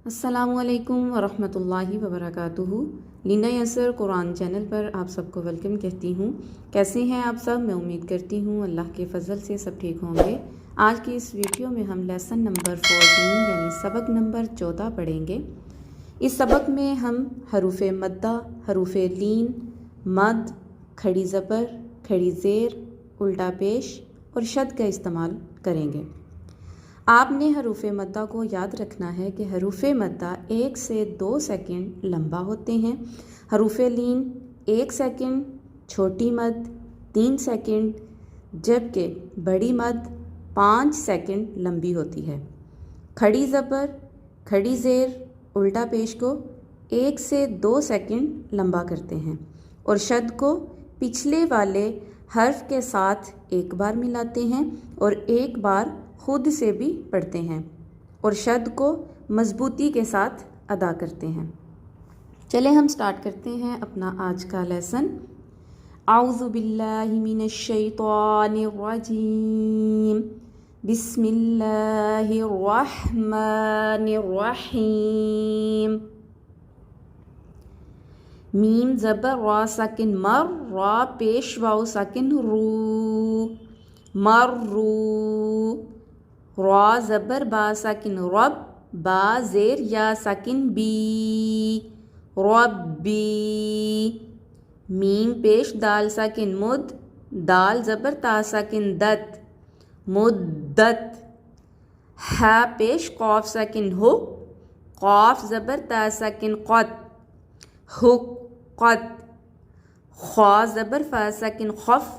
السلام علیکم ورحمۃ اللہ وبرکاتہ۔ لینڈا یسر قرآن چینل پر آپ سب کو ویلکم کہتی ہوں۔ کیسے ہیں آپ سب؟ میں امید کرتی ہوں اللہ کے فضل سے سب ٹھیک ہوں گے۔ آج کی اس ویڈیو میں ہم لیسن نمبر 14 یعنی سبق نمبر 14 پڑھیں گے۔ اس سبق میں ہم حروف مدہ، حروف لین، مد، کھڑی زبر، کھڑی زیر، الٹا پیش اور شد کا استعمال کریں گے۔ آپ نے حروف مدہ کو یاد رکھنا ہے کہ حروف مدہ 1 سے 2 سیکنڈ لمبا ہوتے ہیں، حروف لین 1 سیکنڈ، چھوٹی مد 3 سیکنڈ، جبکہ بڑی مد 5 سیکنڈ لمبی ہوتی ہے۔ کھڑی زبر، کھڑی زیر، الٹا پیش کو 1 سے 2 سیکنڈ لمبا کرتے ہیں اور شد کو پچھلے والے حرف کے ساتھ ایک بار ملاتے ہیں اور ایک بار خود سے بھی پڑھتے ہیں اور شد کو مضبوطی کے ساتھ ادا کرتے ہیں۔ چلیں ہم سٹارٹ کرتے ہیں اپنا آج کا لیسن۔ اعوذ باللہ من الشیطان الرجیم، بسم اللہ الرحمن الرحیم۔ میم زبر را ساکن مر، را پیش واو ساکن رو، مرو۔ را زبر با ساکن رب، با زیر یا ساکن بی، ربی۔ میم پیش دال ساکن مد، دال زبر تا ساکن دت، مدت۔ ہا پیش قاف ساکن ہو، قاف زبر تا ساکن قط، حقت۔ خا زبر فا ساکن خف،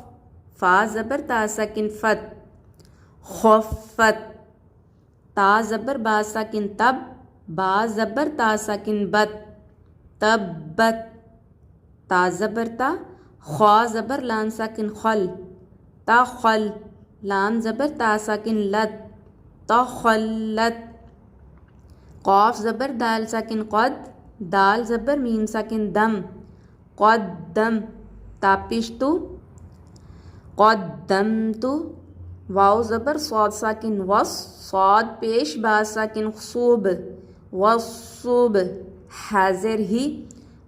فا زبر تا ساکن فت، خفت۔ تا زبر با ساکن تب، با زبر تا ساکن بت، تبت۔ تا زبر تا، خا زبر لام ساکن خل، تخل۔ لام زبر تا ساکن لت، تخلت۔ قاف زبر دال ساکن قد، دال زبر میم ساکن دم، قدم۔ تا پیش تو، قدمت۔ واو زبر صاد ساکن وص، صاد پیش با ساکن صوب، والصوب۔ حاضر ہی،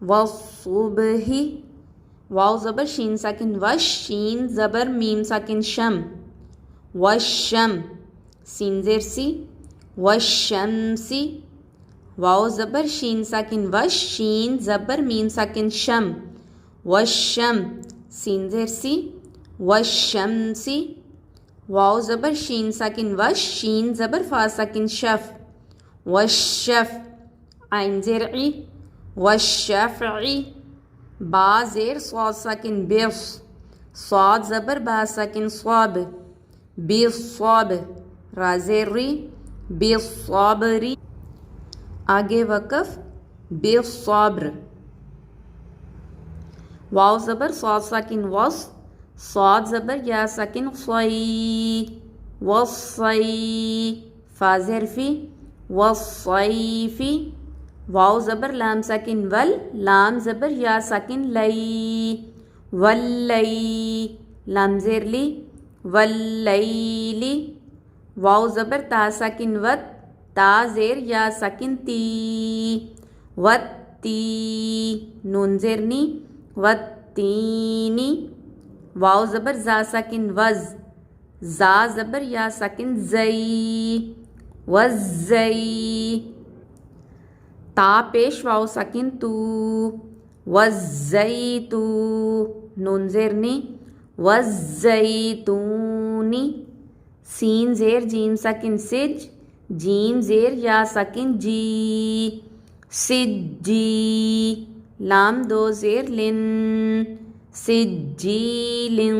والصبح۔ واو زبر شین ساکن وش، شین زبر میم ساکن شم، والشم۔ سین زیر سی، والشمسی۔ واو زبر شین ساکن وش، شین زبر میم ساکن شم، والشم۔ سین زیر سی، والشمسی۔ واو زبر شین ساکن وش، شین زبر فا ساکن شف، والشف۔ عین زیر عی، والشفعی۔ با زیر صاد ساکن بص، صاد زبر با ساکن صاب، بالصاب۔ را زیر ری، بالصابری۔ آگے وقف، بالصبر۔ واو زبر صاد ساکن وص، صاد زبر یا ساکن صی، والصی۔ فا زیر فی، والصیفی۔ واو زبر لام ساکن ول، لام زبر یا ساکن لی، واللی۔ لام زیر لی، واللیلی۔ واو زبر تا ساکن وت، تا زیر یا ساکن تی، وتی۔ نون زیر نی، وتینی۔ واو زبر زا ساکن وز، زا زبر یا ساکن زئی، والزئی۔ تا پیش واو ساکن تو، والزیتو۔ نون زیر نی، والزیتونی۔ سین زیر جیم ساکن سج، جیم زیر یا ساکن جی، سجی۔ لام دو زیر لن، سجیلن۔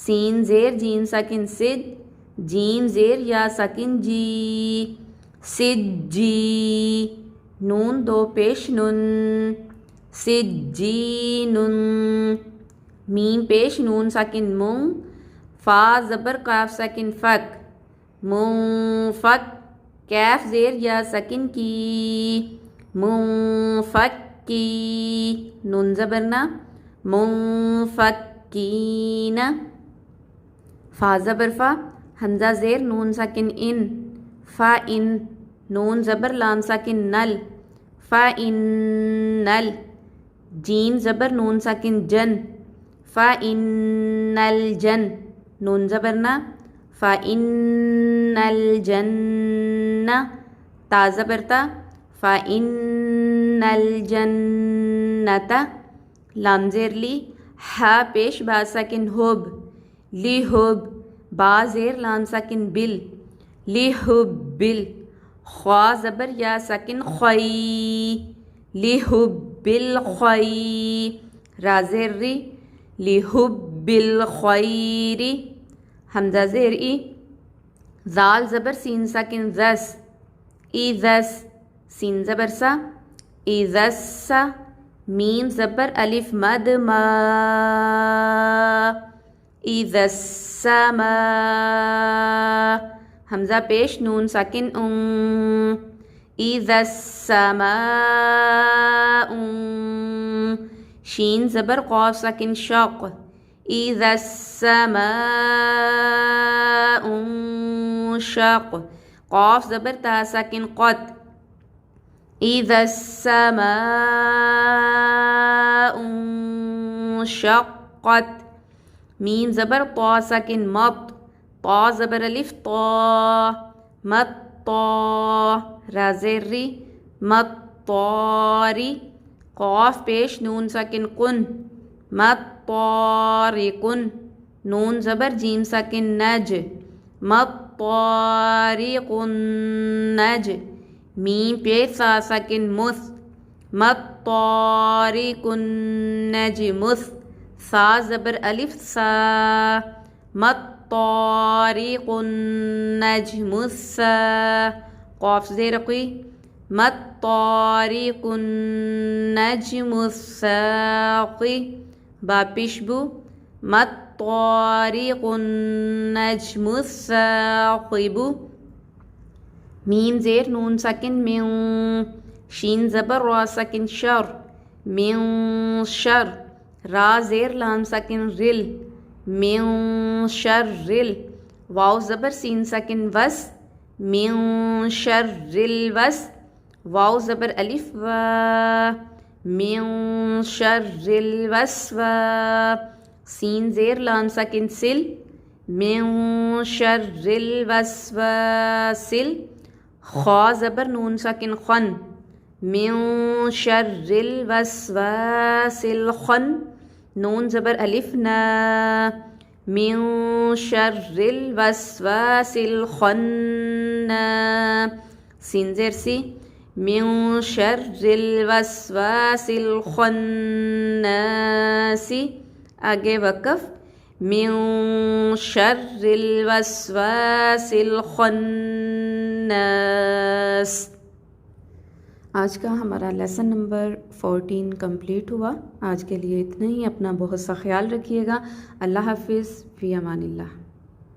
سین زیر جیم ساکن سج، جیم زیر یا ساکن جی، سجی۔ نون دو پیش نن، سجینن۔ میم پیش نون ساکن مون، فا زبر قاف ساکن فک، منفک۔ کیف زیر یا ساکن کی، منفکی۔ نون زبرنا، منفکین۔ فا زبر فا، حمزہ زیر نون ساکن ان، فا ان۔ نون زبر لام ساکن نل فَإِنَّ جیم زبر نون ساکن جن فَإِنَّ الْجَنَّ نون زبر نا فَإِنَّ الْجَنَّ تا زبر تا فَإِنَّ الْجَنَّةَ لام زیر لی ہا پیش با ساکن ہوب لی ہوب با زیر لام ساکن بل لی ہوب بل خوا زبر یا ساکن خوی لی ہوب بل خوی را زیر ری لی ہوب بل خویری حمزہ زیر ای زال زبر سین ساکن زس ای زس سین زبر سا ای زس سا میم زبر الف مد ما ای زس سما حمزہ پیش نون ساکن ای زس سماء شین زبر قاف ساکن شق ای زس سماء شق قاف زبر تا ساکن قد اذا السماء انشقت میم زبر طا ساکن مط طا زبر الف طا مط طا را زیر ری مط طاری قاف پیش نون ساکن قن مط طارقن نون زبر جیم ساکن نج مط طارقن نج میم پیش سا ساکن مس مط طارقن نج مس سا زبر الف سا مط طارقن نجمس قاف زیر قی مط طارقن نجمس با پیش بو مط طارقن نجمس بو میم زیر نون ساکن من شین زبر را ساکن شر من شر را زیر لام ساکن رل من شر رل واو زبر سین ساکن وس من شر الوس واو زبر الف و من شر الوسوى سین زیر لام ساکن سل من شر الوسواس خا زبر نون ساکن خن من شر الوسواس الخن نون زبر الف نا من شر الوسواس الخناس سین زیر سی من شر الوسواس الخناس آگے وقف من شر الوسواس الخناس آج کا ہمارا لیسن نمبر 14 کمپلیٹ ہوا. آج کے لیے اتنا ہی. اپنا بہت سا خیال رکھیے گا. اللہ حافظ. فی امان اللہ.